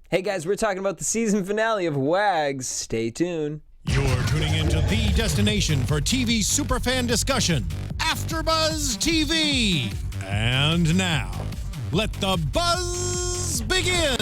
Hey guys, we're talking about the season finale of WAGS. Stay tuned. You're tuning into the destination for TV superfan discussion, AFTERBUZZ TV. And now, let the buzz begin.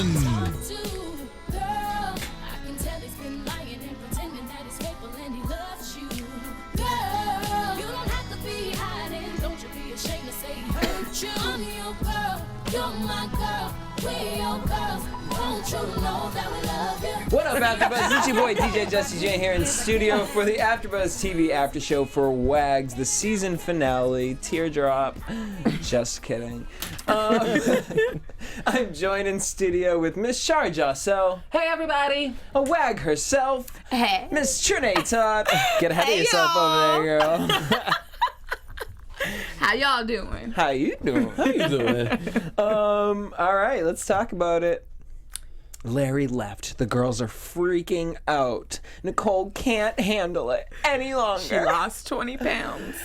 I'm your girl, you're my girl, we're your girls. Won't you know that we love you? What up, AfterBuzz? It's your boy DJ Jesse Janedy here in the studio for the AfterBuzz TV after show for WAGS, the season finale. Teardrop. Just kidding. I'm joined in studio with Miss Shar Jossell. Hey everybody! A WAG herself. Hey. Miss Trene Todd. Get ahead of yourself y'all. over there, girl. How y'all doing? How you doing? How you doing? All right, let's talk about it. Larry left. The girls are freaking out. Nicole can't handle it any longer. She lost 20 pounds.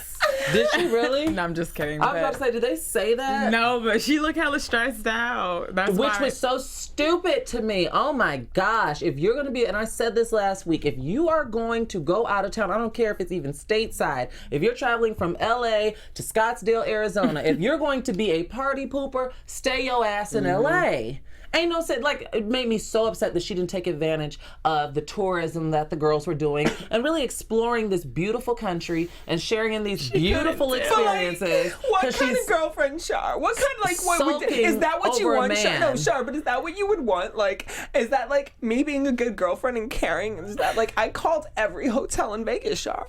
Did she really? No, I'm just kidding. I was about to say, did they say that? No, but she looked hella stressed out. That's Which why. was so stupid to me. Oh my gosh. If you're going to be, and I said this last week, if you are going to go out of town, I don't care if it's even stateside, if you're traveling from LA to Scottsdale, Arizona, if you're going to be a party pooper, stay your ass in LA. Ain't no say, like, it made me so upset that she didn't take advantage of the tourism that the girls were doing and really exploring this beautiful country and sharing in these beautiful experiences. What kind of girlfriend, Shar? What kind of, like, what would, is that what you over a want, Shar? man. No, Shar, but is that what you would want? Like, is that, like, me being a good girlfriend and caring? Is that, like, I called every hotel in Vegas, Shar.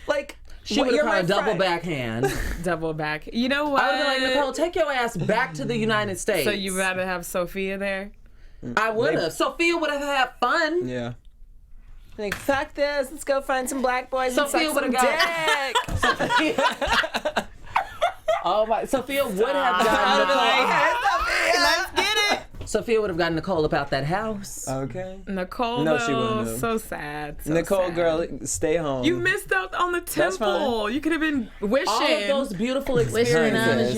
Like, She would have called a double backhand. Double back. You know what? I would have been like, Nicole, take your ass back to the United States. So you rather have Sophia there? I would have. Sophia would have had fun. Yeah. Like, fuck this. Let's go find some black boys Sophia and suck would some have dick. got. Oh my! Sophia would have I'd gotten be like, Nicole. hey, Sophia, let's get it. Sophia would have gotten Nicole about that house. Okay. Nicole, No, though, she wouldn't have. so sad. So Nicole, sad. girl, stay home. You missed out on the That's temple. fine. You could have been wishing. All of those beautiful experiences.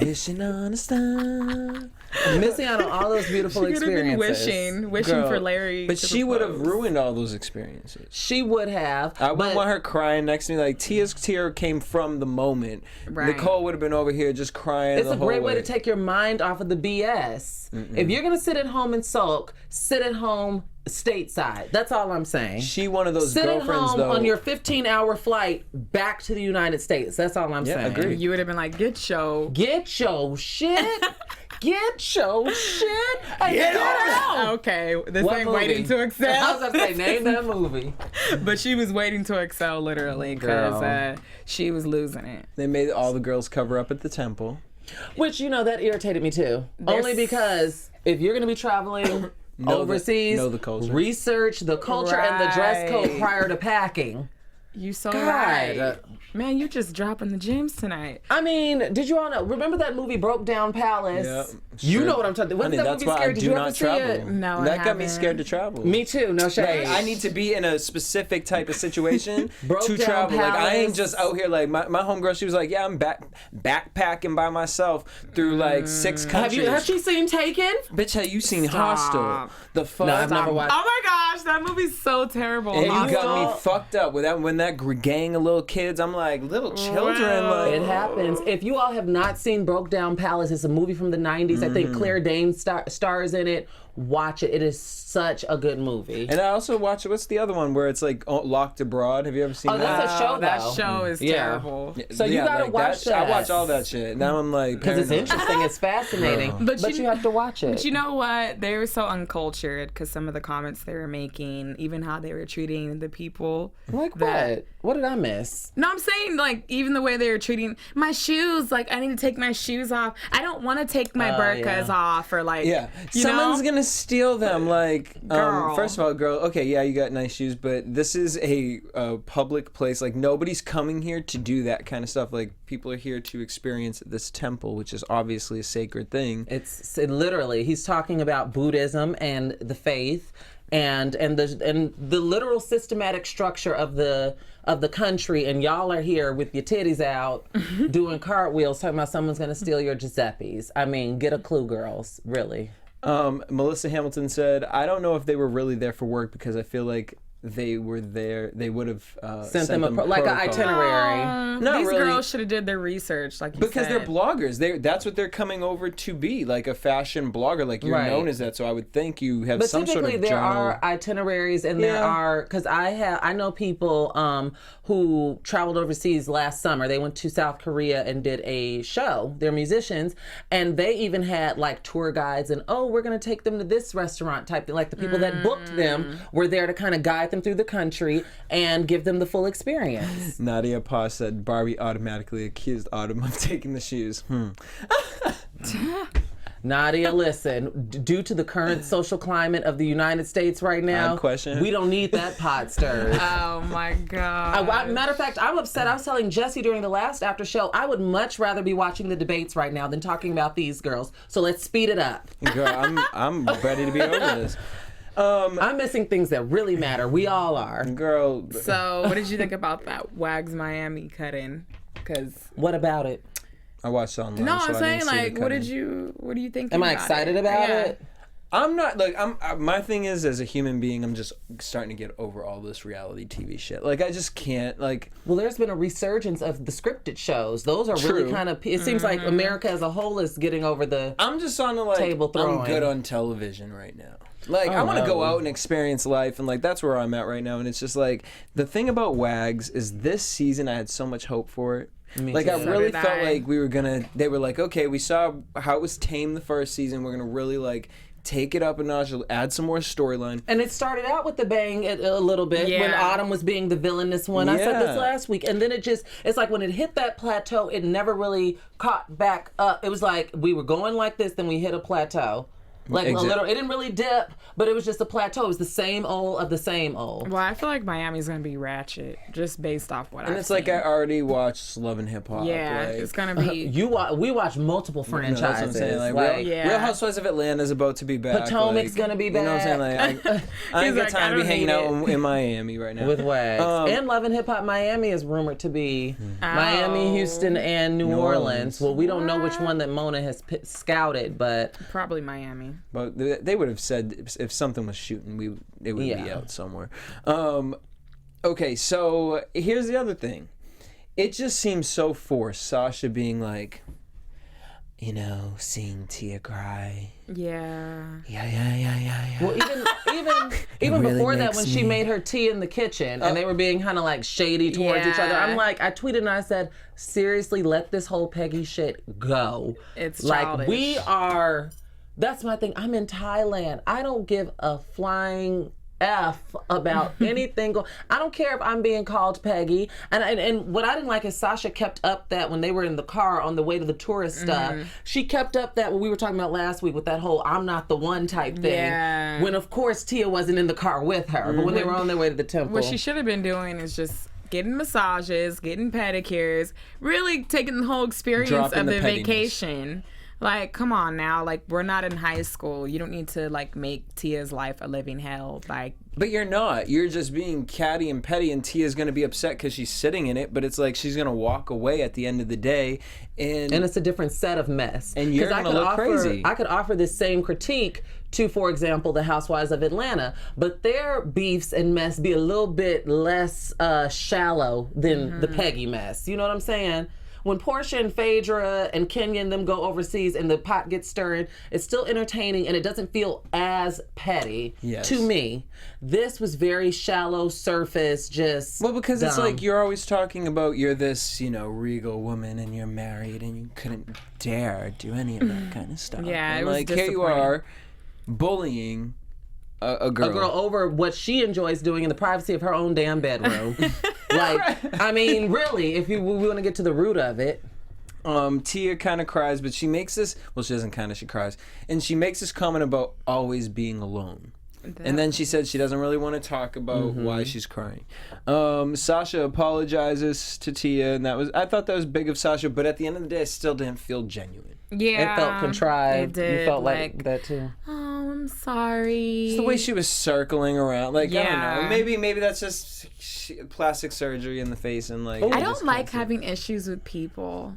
Wishing on a star. Missing out on all those beautiful She could have been experiences. wishing Girl, for Larry. But to she would have propose. ruined all those experiences. She would have. I wouldn't but want her crying next to me. Like, Tia's tear came from the moment. Right. Nicole would have been over here just crying It's the a whole great way to take your mind off of the BS. If you're gonna sit at home and sulk, sit at home stateside. That's all I'm saying. She one of those Sit at girlfriends, home though. on your 15-hour flight back to the United States. That's all I'm saying. agreed. You would have been like, get your. Get your shit. Get your shit. And get out. Okay, this What ain't movie? waiting to I was excel. gonna say, name that movie. But she was waiting to excel literally because Girl. she was losing it. They made all the girls cover up at the temple. Which, that irritated me too. Only because if you're gonna be traveling overseas, know the culture. research the culture and the dress code Right. prior to packing. You so God. right. Man, you just dropping the gems tonight. I mean, did you all know? Remember that movie Broke Down Palace? Yeah, You sure. know what I'm talking about. Honey, Wasn't that that's movie why scary? I Did do you not ever see travel. it? No, I that got me haven't. scared to travel. Me too. No shade. I need to be in a specific type of situation Broke to down travel. Like, I ain't palace. just out here like my homegirl. She was like, yeah, I'm backpacking by myself through like 6 countries. Have you seen Taken? Bitch, have you seen Stop. Hostel? The fuck? No, I've never watched. Oh my gosh, that movie's so terrible. And you got Hostel. me fucked up with that when that gang of little kids. I'm like little children. Wow. Like It happens. If you all have not seen Broke Down Palace, it's a movie from the 90s. I think Claire Danes stars in it. Watch it. It is such a good movie. And I also watch what's the other one where it's like Locked Abroad. Have you ever seen Oh, that? that's a show, That though. show is Yeah. terrible. So you gotta watch that. I watch all that shit. Now I'm like Because it's paranoid. interesting. It's fascinating. But But you- you have to watch it. But you know what? They were so uncultured because some of the comments they were making, even how they were treating the people. Like that- what? What did I miss? No, I'm saying like even the way they were treating my shoes. Like I need to take my shoes off. I don't want to take my burkas yeah. off or like Yeah, you someone's know? gonna steal them. Like, Girl. first of all, girl. Okay, yeah, you got nice shoes, but this is a public place. Like, nobody's coming here to do that kind of stuff. Like, people are here to experience this temple, which is obviously a sacred thing. It's literally he's talking about Buddhism and the faith and the literal systematic structure of the country, and y'all are here with your titties out doing cartwheels talking about someone's gonna steal your Giuseppe's. I mean, get a clue, girls, really. Melissa Hamilton said, I don't know if they were really there for work because I feel like they were there. They would have sent them like an protocol. itinerary. Not These really. girls should have did their research, like you Because said. they're bloggers. That's what they're coming over to be, like a fashion blogger. Like you're Right. known as that, so I would think you have But some sort typically of there journal. are itineraries and there are, because I know people who traveled overseas last summer. They went to South Korea and did a show. They're musicians, and they even had like tour guides and we're gonna take them to this restaurant type thing. Like the people that booked them were there to kind of guide them through the country and give them the full experience. Nadia Pa said Barbie automatically accused Autumn of taking the shoes. Nadia, listen, due to the current social climate of the United States right now, Odd question. we don't need that pot stirred. Oh my god. Matter of fact, I'm upset. I was telling Jesse during the last after show, I would much rather be watching the debates right now than talking about these girls. So let's speed it up. Girl, I'm ready to be over this. I'm missing things that really matter. We all are. Girl, So, what did you think about that WAGS Miami cut-in? Because What about it? I watched it online. no, so I'm I saying didn't see the like, what cut-in. do you think? Am I excited about Yeah. it? I'm not like my thing is, as a human being, I'm just starting to get over all this reality TV shit. Like I just can't like. Well, there's been a resurgence of the scripted shows. Those are True. really kind of. It seems like America as a whole is getting over the. I'm just on the like. Table throwing. I'm good on television right now. Like I want to go out and experience life, and like that's where I'm at right now. And it's just like the thing about WAGS is this season I had so much hope for it. Like I So really did felt I. like we were gonna. They were like, okay, we saw how it was tame the first season. We're gonna really like take it up a notch, add some more storyline. And it started out with the bang a little bit when Yeah. Autumn was being the villainous one. I said this Yeah. last week. And then it's like when it hit that plateau, it never really caught back up. It was like we were going like this, then we hit a plateau. Like a little, it didn't really dip, but it was just a plateau. It was the same old of the same old. Well, I feel like Miami's gonna be ratchet, just based off what And I've it's like seen. I already watched Love and Hip Hop. Yeah, like, it's gonna be. We watch multiple No, franchises. that's what I'm saying. Like, Like, Yeah. Real Housewives of Atlanta is about to be back. Potomac's like, gonna be You know what I'm saying? Like, I ain't He's got like, time I to be don't hanging need out in Miami right now. with WAGS. Um, And Love and Hip Hop Miami is rumored to be Miami, Houston, and New Orleans. Well, we don't know which one that Mona has scouted, but Probably Miami. But they would have said if something was shooting, it would be Yeah. out somewhere. Okay, so here's the other thing. It just seems so forced. Sasha being like, you know, seeing Tia cry. Yeah. Yeah. well, even really before that, makes when she me- made her tea in the kitchen and they were being kind of like shady towards each other, Yeah. I'm like, I tweeted and I said, seriously, let this whole Peggy shit go. It's like childish. we are. That's my thing. I'm in Thailand. I don't give a flying F about anything. I don't care if I'm being called Peggy. And what I didn't like is Sasha kept up that when they were in the car on the way to the tourist stuff, she kept up that what we were talking about last week with that whole I'm not the one type thing. Yeah. When of course Tia wasn't in the car with her, but when they were on their way to the temple. What she should have been doing is just getting massages, getting pedicures, really taking the whole experience Dropping of the the pettiness. vacation. Like, come on now. Like, we're not in high school. You don't need to, like, make Tia's life a living hell. Like, But you're not. You're just being catty and petty, and Tia's going to be upset because she's sitting in it, but it's like she's going to walk away at the end of the day. And it's a different set of mess. And you're 'Cause I gonna could look crazy. I could offer this same critique to, for example, the Housewives of Atlanta, but their beefs and mess be a little bit less shallow than the Peggy mess. You know what I'm saying? When Portia and Phaedra and Kenya and them go overseas and the pot gets stirring, it's still entertaining and it doesn't feel as petty Yes. to me. This was very shallow, surface, just well, because it's dumb. like you're always talking about you're this, you know, regal woman and you're married and you couldn't dare do any of that kind of stuff. Yeah, and it was like here you disappointing. are bullying a girl. A girl over what she enjoys doing in the privacy of her own damn bedroom. Like, I mean, really, if we want to get to the root of it. Tia kind of cries, but she makes this. Well, she doesn't kind of. She cries, and she makes this comment about always being alone. And then she said she doesn't really want to talk about why she's crying. Sasha apologizes to Tia, and I thought that was big of Sasha. But at the end of the day, I still didn't feel genuine. yeah. It felt contrived. It did. You felt like that too. Oh, I'm sorry. Just the way she was circling around, like I Yeah. don't know, maybe that's just plastic surgery in the face and like. I don't like having issues with people.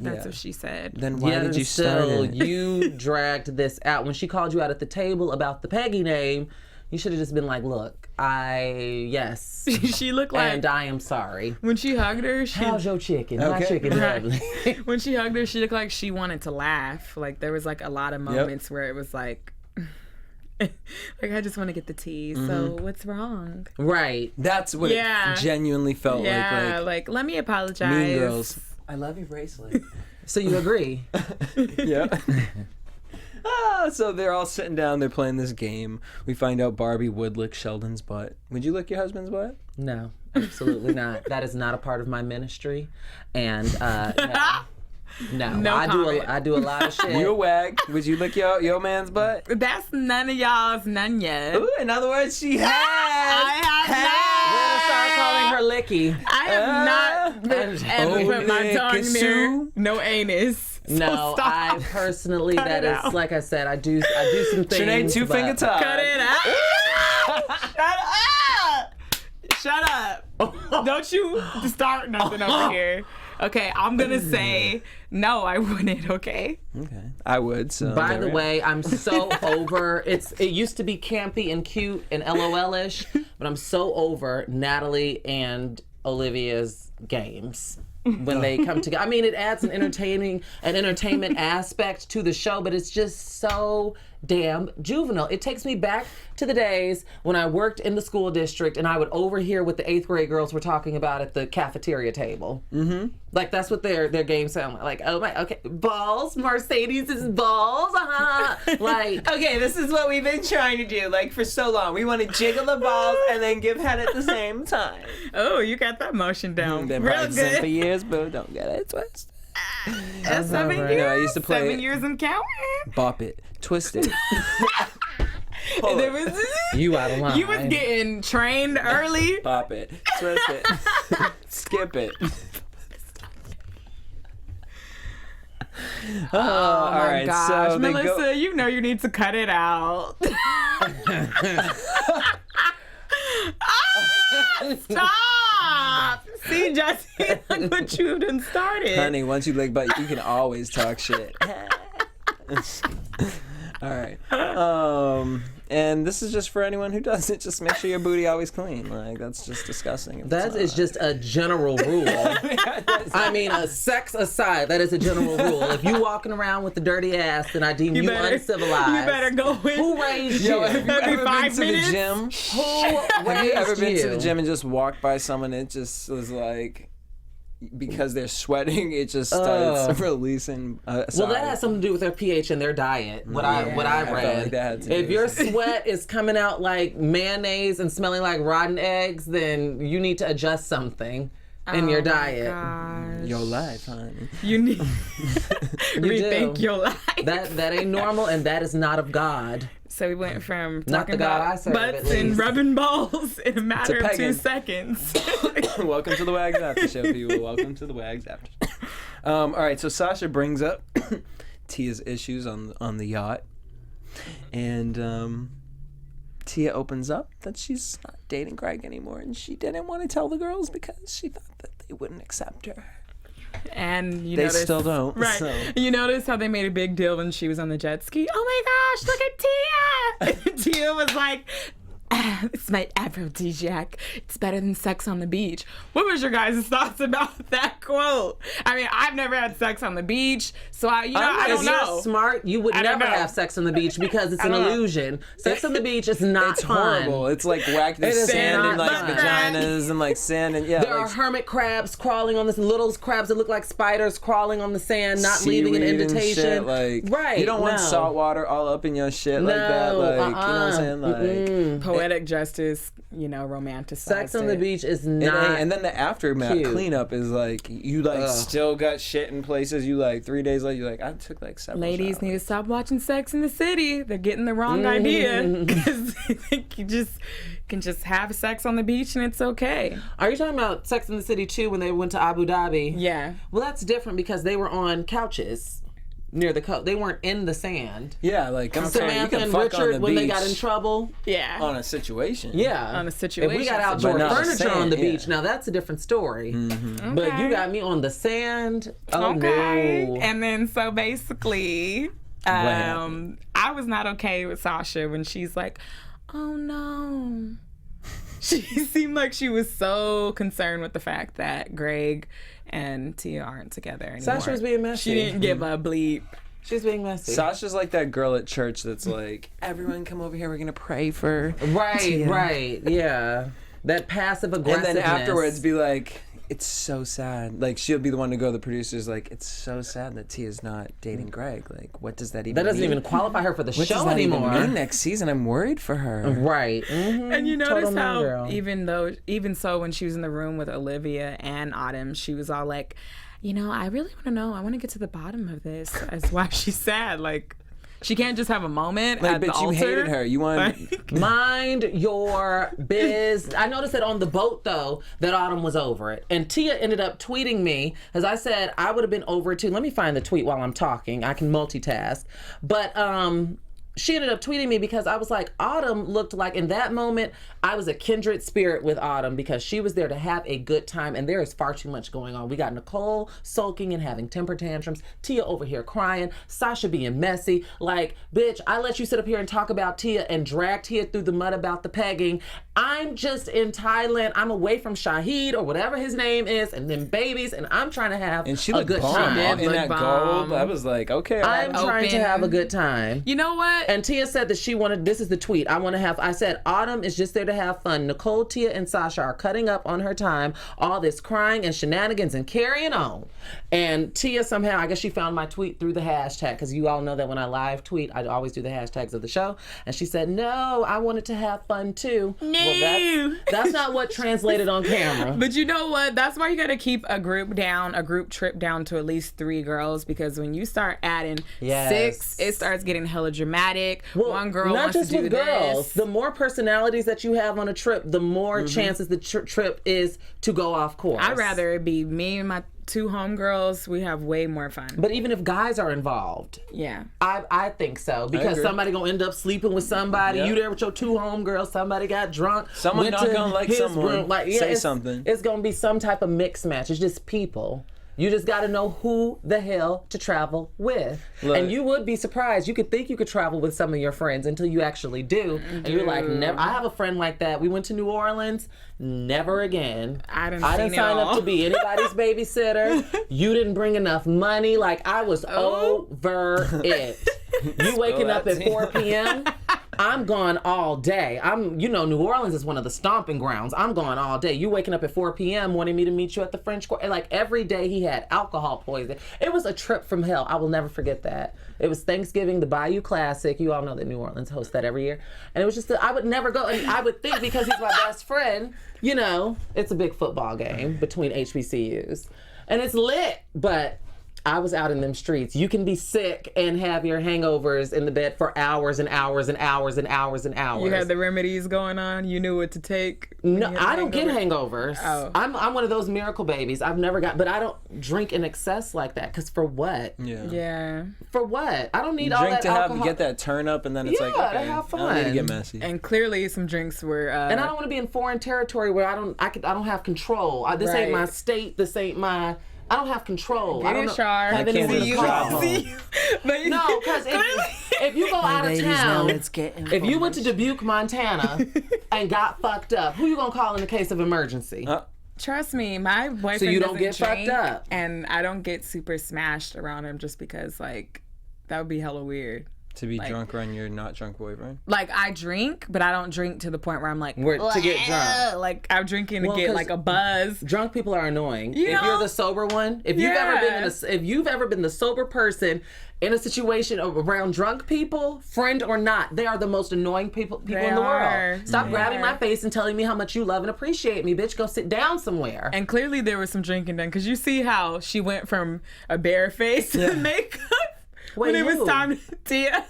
That's what she said. Then why did you start it? You dragged this out. When she called you out at the table about the Peggy name, you should have just been like, look, yes. She looked like... And I am sorry. When she hugged her, How's your chicken? My chicken is lovely. When she hugged her, she looked like she wanted to laugh. Like, there was, like, a lot of moments where it was like... like, I just want to get the tea. So what's wrong? Right. That's what it genuinely felt like. Yeah, like, let me apologize. Mean Girls. I love your bracelet. So you agree? Yeah. So they're all sitting down. They're playing this game. We find out Barbie would lick Sheldon's butt. Would you lick your husband's butt? No, absolutely not. That is not a part of my ministry. And no, I do a lot of shit. You a wag? Would you lick your man's butt? That's none of y'all's none yet. Ooh, in other words, she has. I have not. We're gonna start calling her Licky. I have not ever put my tongue in there. No anus. No, So I personally, that is, out. like I said, I do some things. Trene, 2-finger Todd. Cut it out. Shut up. Don't you start nothing over here. Okay, I'm going to say, no, I wouldn't, okay? Okay. I would, so. By the way, I'm so over, it used to be campy and cute and LOL-ish, but I'm so over Natalie and Olivia's games. When they come together, I mean, it adds an entertainment aspect to the show, but it's just so damn juvenile. It takes me back to the days when I worked in the school district and I would overhear what the 8th grade girls were talking about at the cafeteria table. Mm-hmm. Like, that's what their games sound like. Oh my, okay, balls, Mercedes is balls, Like, okay, this is what we've been trying to do, like, for so long. We want to jiggle the balls and then give head at the same time. Oh, you got that motion down. Been Real practicing good. for years, but don't get it twisted. That's 7 right. years. No, I used to play 7 years and counting. Bop it, twist it. And there was, you out of line. you was getting trained early. Bop it, twist it, skip it. Oh all my right, gosh, so they Melissa, go. you know you need to cut it out. Stop! See, Jesse, look what you done started. Honey, once you lick butt, you can always talk shit. All right. And this is just for anyone who does it. Just make sure your booty always clean. Like, that's just disgusting. if That it's is not. just a general rule. I mean, sex aside, that is a general rule. If you walking around with the dirty ass, then I deem you uncivilized. You better go in. Who raised Yo, you? have you Every ever 5 been to minutes? the gym? Who Have you ever raised been to the you? gym and just walked by someone and it just was like, because they're sweating, it just starts releasing. Well, that has something to do with their pH and their diet. What I I read. felt like that had to If do your with it. sweat is coming out like mayonnaise and smelling like rotten eggs, then you need to adjust something in your diet. Gosh. Your life, honey. You need You rethink do. your life. That ain't normal, and that is not of God. So we went from Not talking the God I about serve, at butts and least. rubbing balls in a matter of 2 pegging. seconds. Welcome to the WAGS After Show, people. Welcome to the WAGS After Show. All right, so Sasha brings up Tia's issues on the yacht, and Tia opens up that she's not dating Greg anymore, and she didn't want to tell the girls because she thought that they wouldn't accept her. And you They notice, still don't. right? So. You notice how they made a big deal when she was on the jet ski. Oh my gosh, look at Tia! Tia was like, "It's my aphrodisiac. It's better than sex on the beach." What was your guys' thoughts about that quote? I mean, I've never had sex on the beach, so I don't If know. you're smart, you would I don't never know. have sex on the beach because it's I an don't know. illusion. Sex on the beach is not It's fun. horrible. It's like whacked It is sand and not like fun. vaginas and like sand and yeah. There are like, hermit crabs crawling on this, little crabs that look like spiders crawling on the sand, not leaving an seaweed and invitation. shit, like, right. You don't want no. salt water all up in your shit like that. Like, you know what I'm saying? Like, Poetic justice, romanticized Sex on the it. beach is not. and then the aftermath cute. cleanup is like, you like still got shit in places. You like 3 days later, you're like, I took like 7 Ladies showers. need to stop watching Sex in the City. They're getting the wrong idea because they think you just can just have sex on the beach and it's okay. Are you talking about Sex in the City 2 when they went to Abu Dhabi? Yeah. Well, that's different because they were on couches. near the coast. They weren't in the sand. Yeah, like I'm saying, you Samantha can and fuck on Richard the when they beach got in trouble. Yeah. on a situation. Yeah. On a situation. If we got outdoor But not the furniture on sand, the yeah. beach, now that's a different story. But Okay. you got me on the sand. Oh Okay. no. And then so basically, happened? I was not okay with Sasha when she's like, oh no. She seemed like she was so concerned with the fact that Greg and Tia aren't together anymore. Sasha was being messy. She didn't give a bleep. She's being messy. Sasha's like that girl at church that's like, everyone come over here, we're gonna pray for Right, Tia. right. Yeah. That passive And aggressiveness. then afterwards be like, it's so sad. Like, she'll be the one to go to the producers like, it's so sad that Tia's not dating Greg. Like, what does that even that doesn't mean? even qualify her for the What show does that anymore. even mean next season? I'm worried for her. Right. Mm-hmm. And you notice Total how girl. even so when she was in the room with Olivia and Autumn, she was all like, you know, I really want to know. I want to get to the bottom of this. That's why she's sad. Like, she can't just have a moment Like, at the bitch, you altar. hated her. You want... Like, Mind your biz. I noticed that on the boat, though, that Autumn was over it. And Tia ended up tweeting me, as I said, I would have been over it too. Let me find the tweet while I'm talking. I can multitask. But she ended up tweeting me because I was like, Autumn looked like, in that moment, I was a kindred spirit with Autumn because she was there to have a good time, and there is far too much going on. We got Nicole sulking and having temper tantrums, Tia over here crying, Sasha being messy. Like, bitch, I let you sit up here and talk about Tia and drag Tia through the mud about the pegging. I'm just in Thailand. I'm away from Shahid or whatever his name is, and them babies, and I'm trying to have And she a looked good bomb time. in look that bomb. gold. I was like, okay. I'm trying to Open. have a good time. you know what? And Tia said that she wanted, this is the tweet, I said, Autumn is just there to have fun. Nicole, Tia, and Sasha are cutting up on her time. All this crying and shenanigans and carrying on. And Tia somehow, I guess she found my tweet through the hashtag, because you all know that when I live tweet, I always do the hashtags of the show. And she said, no, I wanted to have fun too. No. Well, that's not what translated on camera. But you know what? That's why you got to keep a group trip down to at least 3 girls, because when you start adding Yes. 6, it starts getting hella dramatic. Well, One girl not wants just to do with girls. this. The more personalities that you have on a trip, the more chances the trip is to go off course. I'd rather it be me and my 2 homegirls. We have way more fun. But even if guys are involved, yeah. I think so, because agree. somebody gonna end up sleeping with somebody. Yeah. You there with your 2 homegirls. Somebody got drunk. Someone went not to gonna like his someone, say it's- something. It's gonna be some type of mix match. It's just people. You just got to know who the hell to travel with. Look. And you would be surprised. You could think you could travel with some of your friends until you actually do. And you're like, never. I have a friend like that. We went to New Orleans. Never again. I didn't sign all. up to be anybody's babysitter. You didn't bring enough money. Like, I was over it. You waking up at 4 p.m., I'm gone all day. New Orleans is one of the stomping grounds. I'm gone all day. You waking up at 4 p.m. wanting me to meet you at the French Quarter. Like, every day he had alcohol poisoning. It was a trip from hell. I will never forget that. It was Thanksgiving, the Bayou Classic. You all know that New Orleans hosts that every year. And it was just, I would never go. And I would think, because he's my best friend, it's a big football game between HBCUs. And it's lit, but I was out in them streets. You can be sick and have your hangovers in the bed for hours and hours and hours and hours and hours. You had the remedies going on. You knew what to take. No, I don't get hangovers. Oh. I'm one of those miracle babies. I've never got, but I don't drink in excess like that. Because for what? Yeah. Yeah. For what? I don't need all Drink that to alcohol. get that turn up, and then it's like, Yeah, okay, to have I don't need to fun. get messy. And clearly some drinks were. And I don't want to be in foreign territory where I don't have control. This ain't Right. my state. This ain't my. I don't have control. I don't know. Shar. Have I can't anyone do to the call. job. See you. But No, because if you go out of town, if you went to Dubuque, Montana, and got fucked up, who you gonna call in the case of emergency? Trust me, my boyfriend So you don't doesn't get fucked drink, up. and I don't get super smashed around him just because, like, that would be hella weird. To be drunk around your not drunk boyfriend. Like, I drink, but I don't drink to the point where I'm like, To get drunk. Like, I'm drinking to Well, get 'cause like a buzz. Drunk people are annoying. You if know? you're the sober one, if you've ever been the sober person in a situation around drunk people, friend or not, they are the most annoying people They in the are. world. Stop They grabbing are. my face and telling me how much you love and appreciate me, bitch. Go sit down somewhere. And clearly there was some drinking done, because you see how she went from a bare face to makeup when Wait, it was who? time to Tia.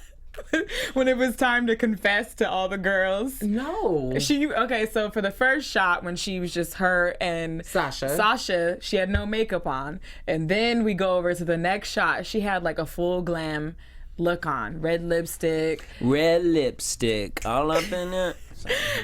when it was time to confess to all the girls? No. Okay, so for the first shot when she was just her and Sasha, she had no makeup on. And then we go over to the next shot. She had like a full glam look on. Red lipstick, all up in it.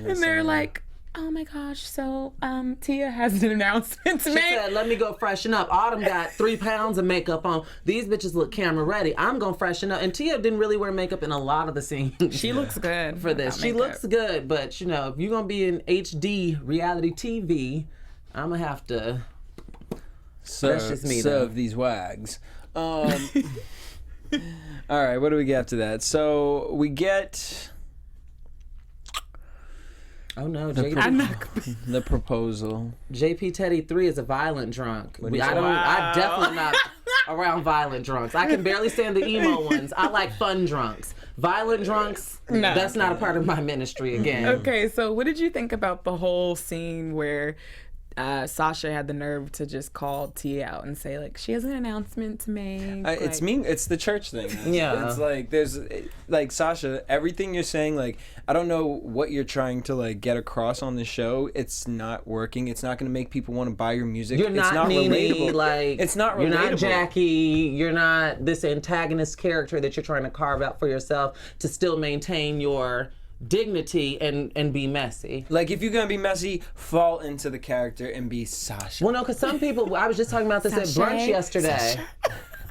and they're like, oh my gosh, so Tia has an announcement to She make. said, let me go freshen up. Autumn got 3 pounds of makeup on. These bitches look camera ready. I'm going to freshen up. And Tia didn't really wear makeup in a lot of the scenes. She looks good for this. She looks good, but you know, if you're going to be in HD reality TV, I'm going to have to serve these wags. All right, what do we get after that? So we get... Oh no, the proposal. JP Teddy 3 is a violent drunk. I'm definitely not around violent drunks. I can barely stand the emo ones. I like fun drunks. Violent drunks, that's not a part of my ministry again. Okay, so what did you think about the whole scene where Sasha had the nerve to just call Tia out and say, like, she has an announcement to make? It's mean. It's the church thing. It's like, there's, like, Sasha, everything you're saying, like, I don't know what you're trying to, like, get across on the show. It's not working. It's not going to make people want to buy your music. You're not relatable. Like, it's not relatable. You're not Jackie. You're not this antagonist character that you're trying to carve out for yourself to still maintain your dignity and be messy. Like, if you're gonna be messy, fall into the character and be Sasha. Well, no, because some people, I was just talking about this at brunch yesterday.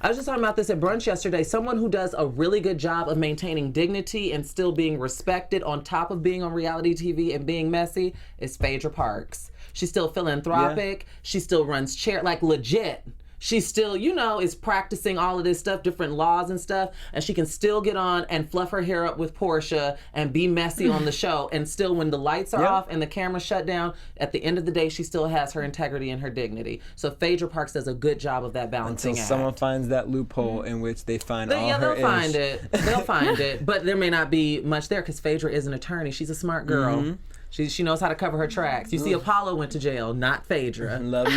I was just talking about this at brunch yesterday. Someone who does a really good job of maintaining dignity and still being respected on top of being on reality TV and being messy is Phaedra Parks. She's still philanthropic. Yeah. She still runs like legit. She still, you know, is practicing all of this stuff, different laws and stuff, and she can still get on and fluff her hair up with Portia and be messy on the show. And still, when the lights are off and the camera shut down, at the end of the day, she still has her integrity and her dignity. So Phaedra Parks does a good job of that balancing act. Until someone finds that loophole in which they find all her they'll find it. They'll find it. But there may not be much there because Phaedra is an attorney. She's a smart girl. Mm-hmm. She knows how to cover her tracks. You see, Apollo went to jail, not Phaedra. I love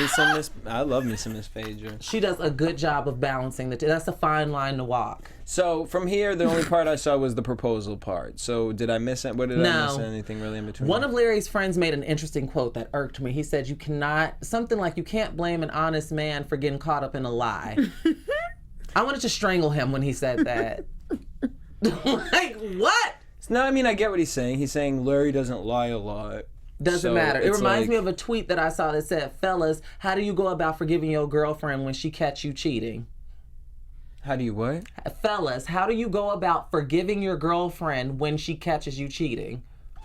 me some Miss Phaedra. She does a good job of balancing that's a fine line to walk. So from here, the only part I saw was the proposal part. So did I miss it? I miss anything really in between? One of Larry's friends made an interesting quote that irked me. He said, you can't blame an honest man for getting caught up in a lie. I wanted to strangle him when he said that. Like, what? No, I mean, I get what he's saying. He's saying Larry doesn't lie a lot. Doesn't matter. It reminds me of a tweet that I saw that said, fellas, how do you go about forgiving your girlfriend when she catch you cheating? How do you what? Fellas, how do you go about forgiving your girlfriend when she catches you cheating?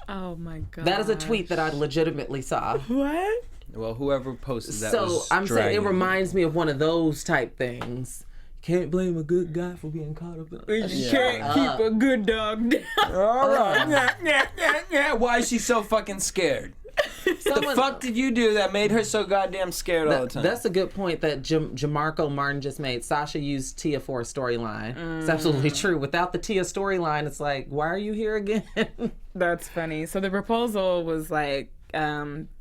Oh my God. That is a tweet that I legitimately saw. What? Well, whoever posted that was I'm saying it reminds me of one of those type things. Can't blame a good guy for being caught up in You can't keep a good dog down. All right. Why is she so fucking scared? What the fuck did you do that made her so goddamn scared all the time? That's a good point that Jamarco Martin just made. Sasha used Tia for a storyline. It's absolutely true. Without the Tia storyline, it's like, why are you here again? That's funny. So the proposal was like,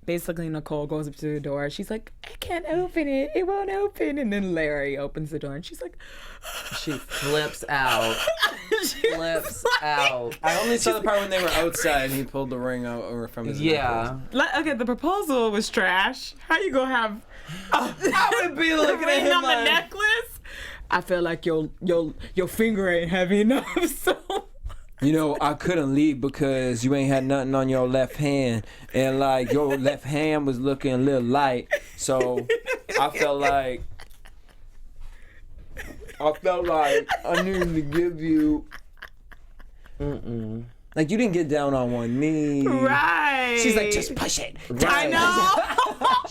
basically Nicole goes up to the door. She's like, I can't open it. It won't open. And then Larry opens the door and she's like, she flips out. Out. I only saw the part when they were outside and he pulled the ring out from his necklace. Okay, the proposal was trash. How you gonna have I would be looking at him on the necklace? I feel like your finger ain't heavy enough, so... You know, I couldn't leave because you ain't had nothing on your left hand. And, like, your left hand was looking a little light. So, I felt like I needed to give you... Like, you didn't get down on one knee. Right. She's like, just push it. Right. I know.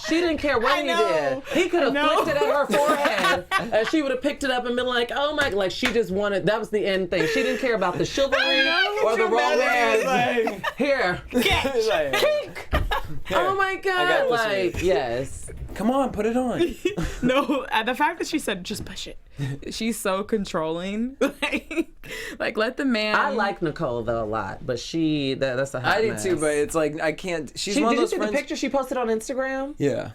She didn't care what he did. He could have flicked it at her forehead, and she would have picked it up and been like, oh my, like she just wanted, that was the end thing. She didn't care about the chivalry or the romance. Like, here. Oh my God. Like, yes. Come on, put it on. No, the fact that she said, just push it. She's so controlling. Like, let the man. I like Nicole, though, a lot, but that's a hot I did mess. too, but it's like, I can't. She's one of those Did you see the picture she posted on Instagram? Yeah.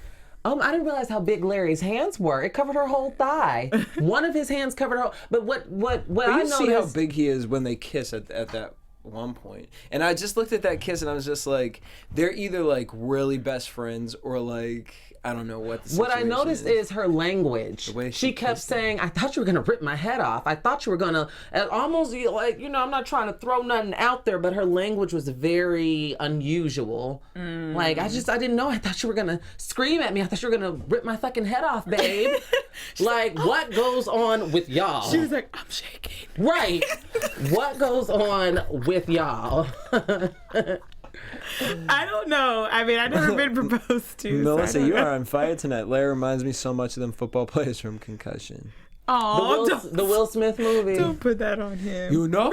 I didn't realize how big Larry's hands were. It covered her whole thigh. One of his hands covered her. But what But I you see how noticed. big he is when they kiss at that one point. And I just looked at that kiss and I was just like, they're either like really best friends or like, I don't know what the What I situation noticed is her language. The way She kept saying, I thought you were going to rip my head off. I thought you were going to, almost like, I'm not trying to throw nothing out there, but her language was very unusual. Like, I didn't know. I thought you were going to scream at me. I thought you were going to rip my fucking head off, babe. Like, what goes on with y'all? She was like, I'm shaking. Right. What goes on with y'all? I don't know. I mean, I've never been proposed to. Melissa, so I don't you know. are on fire tonight. Larry reminds me so much of them football players from Concussion. Oh, The Will Smith movie. don't put that on him. You know?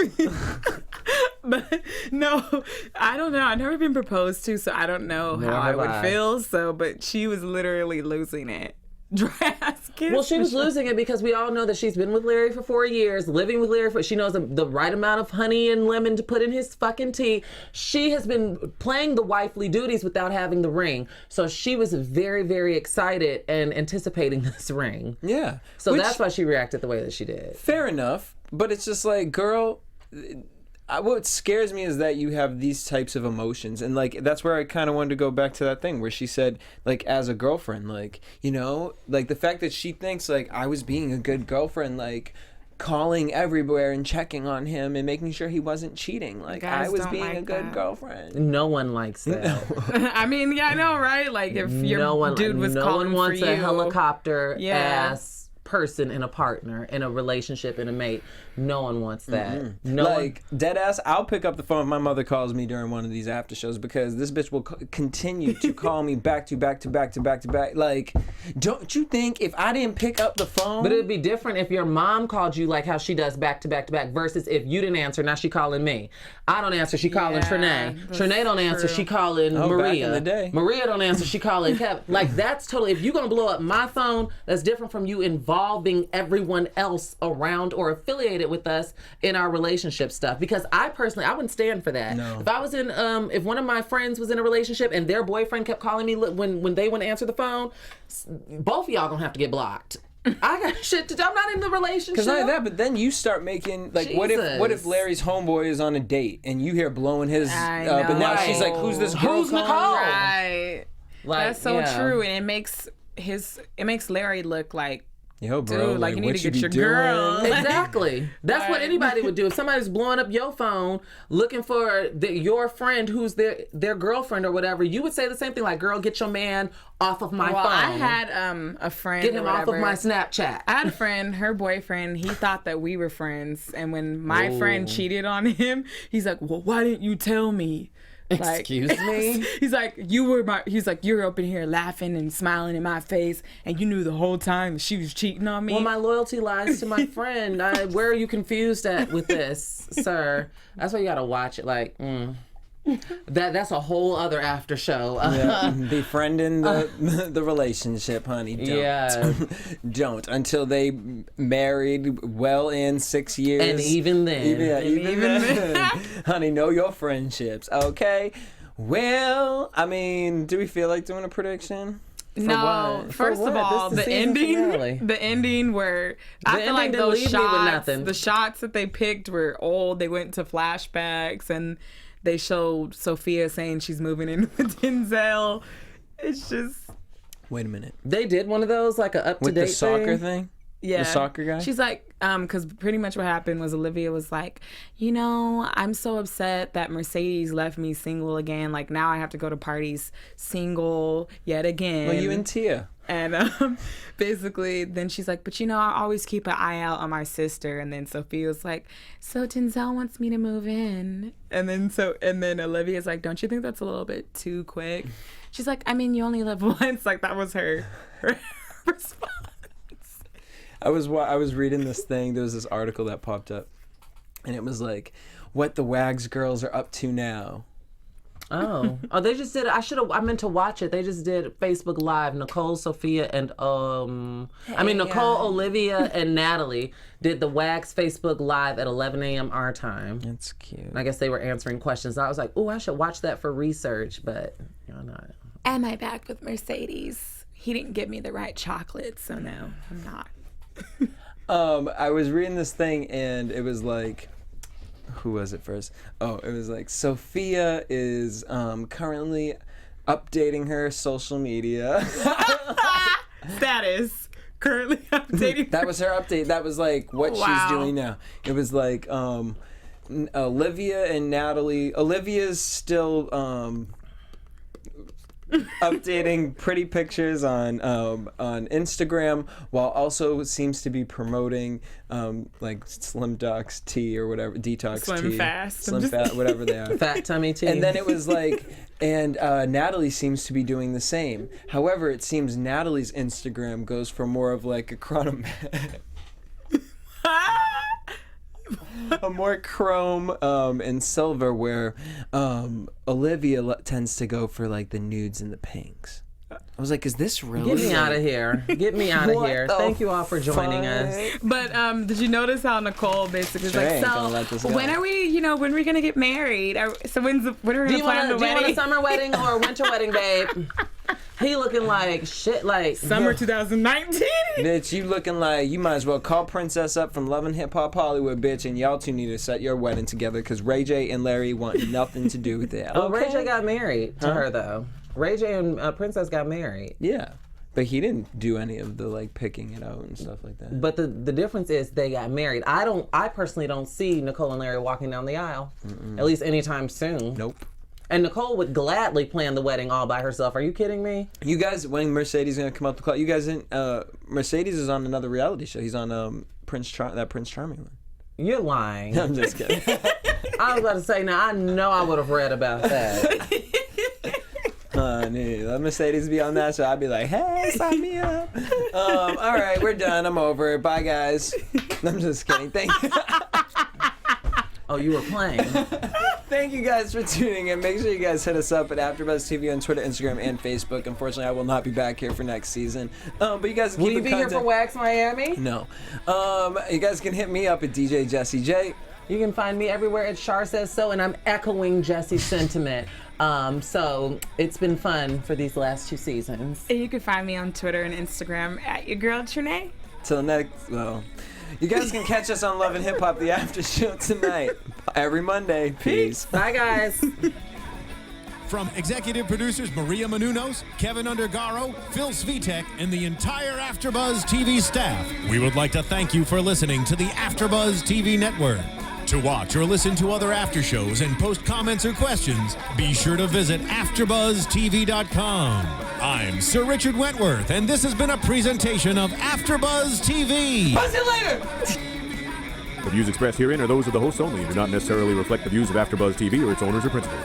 But no, I don't know. I've never been proposed to, so I don't know Nor how I have would I. feel. So, but she was literally losing it. Dry ass kiss. Well, she was losing it because we all know that she's been with Larry for 4 years, living with Larry she knows the right amount of honey and lemon to put in his fucking tea. She has been playing the wifely duties without having the ring. So she was very, very excited and anticipating this ring. Yeah. So Which, that's why she reacted the way that she did. fair enough, but it's just like, girl, what scares me is that you have these types of emotions, and like that's where I kind of wanted to go back to that thing where she said, like, as a girlfriend, like, like the fact that she thinks like I was being a good girlfriend, like calling everywhere and checking on him and making sure he wasn't cheating, like Guys I was don't being like a good that. girlfriend. No one likes that. I mean, yeah, I know, right? Like if your dude was no calling one wants for a you. helicopter Yeah. ass person in a partner, in a relationship, in a mate. No one wants that. No Like dead ass, I'll pick up the phone if my mother calls me during one of these after shows because this bitch will continue to call me back to back to back to back to back. Like, don't you think if I didn't pick up the phone? But it'd be different if your mom called you like how she does back to back to back versus if you didn't answer, now she calling me. I don't answer, she calling Yeah, Trene. that's Trene don't answer, true. she calling Oh, back Maria. in the day. Maria don't answer, she calling Kevin. Like that's totally, if you're gonna blow up my phone, that's different from you involving everyone else around or affiliated with us in our relationship stuff. Because I personally, I wouldn't stand for that. No. If I was in, if one of my friends was in a relationship and their boyfriend kept calling me when they wouldn't answer the phone, both of y'all gonna have to get blocked. I got shit to do. I'm not in the relationship. Because not only that, but then you start making like, what if Jesus. Larry's homeboy is on a date and you hear blowing his I up, and now know. she's like, who's this girl? Who's calling? Nicole? Right. Like, That's so yeah. true, and it makes Larry look like, Yo, bro, dude, like you need what to get be your doing? girl. Exactly. That's what Right. anybody would do. If somebody's blowing up your phone looking for your friend who's their girlfriend or whatever, you would say the same thing like, girl, get your man off of my Well, phone. I had a friend. Get him or off of whatever. my Snapchat. I had a friend, her boyfriend, he thought that we were friends. And when my friend cheated on him, he's like, well, why didn't you tell me? Like, Excuse me? He's like, you were up in here laughing and smiling in my face, and you knew the whole time she was cheating on me. Well, my loyalty lies to my friend. Where are you confused at with this, sir? That's why you gotta watch it. Like, that's a whole other after show. Yeah, befriending the relationship, honey. Don't. Yeah. Don't until they married well in 6 years. And even then. Even then. Honey, know your friendships, okay? Well, I mean, do we feel like doing a prediction? For No, what? first For of what? all, This is the the season finale. ending, the ending where I feel ending like didn't those leave me with shots, nothing. the shots that they picked were old. They went to flashbacks and they showed Sophia saying she's moving in with Denzel. It's just, Wait a minute. They did one of those, like a up-to-date With the soccer thing? yeah. The soccer guy? She's like, because pretty much what happened was Olivia was like, I'm so upset that Mercedes left me single again. Like now I have to go to parties single yet again. Well, you and Tia. And basically, then she's like, but I always keep an eye out on my sister. And then Sophia was like, so Denzel wants me to move in. And then Olivia's like, don't you think that's a little bit too quick? She's like, I mean, you only live once. Like that was her response. I was reading this thing. There was this article that popped up, and it was like, what the WAGS girls are up to now. Oh, they just did. I meant to watch it. They just did Facebook Live. Nicole, Sophia, and Nicole, Olivia, and Natalie did the WAGS Facebook Live at 11 a.m. our time. That's cute. I guess they were answering questions. I was like, oh, I should watch that for research, but not. Am I back with Mercedes? he didn't give me the right chocolate, so no, I'm not. I was reading this thing and it was like, who was it first? Oh, it was like Sophia is currently updating her social media. Status. Currently updating. That was her update. That was like what she's doing now. It was like Olivia and Natalie. Olivia's still updating pretty pictures on Instagram, while also seems to be promoting like Slim Docs tea or whatever, detox Slim tea, Fast. Slim Fat, whatever they are. Fat tummy tea. And then it was like, and Natalie seems to be doing the same. However, it seems Natalie's Instagram goes for more of like a a more chrome and silver, where Olivia tends to go for like the nudes and the pinks. I was like, is this really? Get me out of here. Get me out of here. Thank you all for joining us. But did you notice how Nicole basically was Sure, like, ain't gonna let this so go. when are we gonna get married? So when are we gonna plan the Do you want wedding? a summer wedding or a winter wedding, babe? He looking like shit, like Summer 2019. Bitch, you looking like you might as well call Princess up from Love and Hip Hop Hollywood, bitch, and y'all two need to set your wedding together because Ray J and Larry want nothing to do with it. Oh, Ray Okay? J got married to her though. Ray J and Princess got married. Yeah, but he didn't do any of the like picking it out and stuff like that. But the difference is they got married. I personally don't see Nicole and Larry walking down the aisle, at least anytime soon. Nope. And Nicole would gladly plan the wedding all by herself. Are you kidding me? You guys, when Mercedes gonna come out the closet? You guys didn't. Mercedes is on another reality show. He's on Prince Charming one. You're lying. I'm just kidding. I was about to say, now I know I would have read about that. Honey, let Mercedes be on that show. I'd be like, hey, sign me up. All right, we're done. I'm over it. Bye, guys. I'm just kidding. Thank you. Oh, you were playing. Thank you guys for tuning in. Make sure you guys hit us up at AfterBuzz TV on Twitter, Instagram, and Facebook. Unfortunately, I will not be back here for next season. But you guys can Will keep you be here for WAGS Miami? No. You guys can hit me up at DJ Jesse J. You can find me everywhere at Shar Says So, and I'm echoing Jesse's sentiment. So it's been fun for these last 2 seasons. And you can find me on Twitter and Instagram at your girl Trene. Till next, well, you guys can catch us on Love and Hip Hop, the after show tonight, every Monday. Peace. Bye, guys. From executive producers Maria Menounos, Kevin Undergaro, Phil Svitek, and the entire AfterBuzz TV staff, we would like to thank you for listening to the AfterBuzz TV network. To watch or listen to other after shows and post comments or questions, be sure to visit AfterBuzzTV.com. I'm Sir Richard Wentworth, and this has been a presentation of AfterBuzz TV. Buzz you later. The views expressed herein are those of the hosts only and do not necessarily reflect the views of AfterBuzz TV or its owners or principals.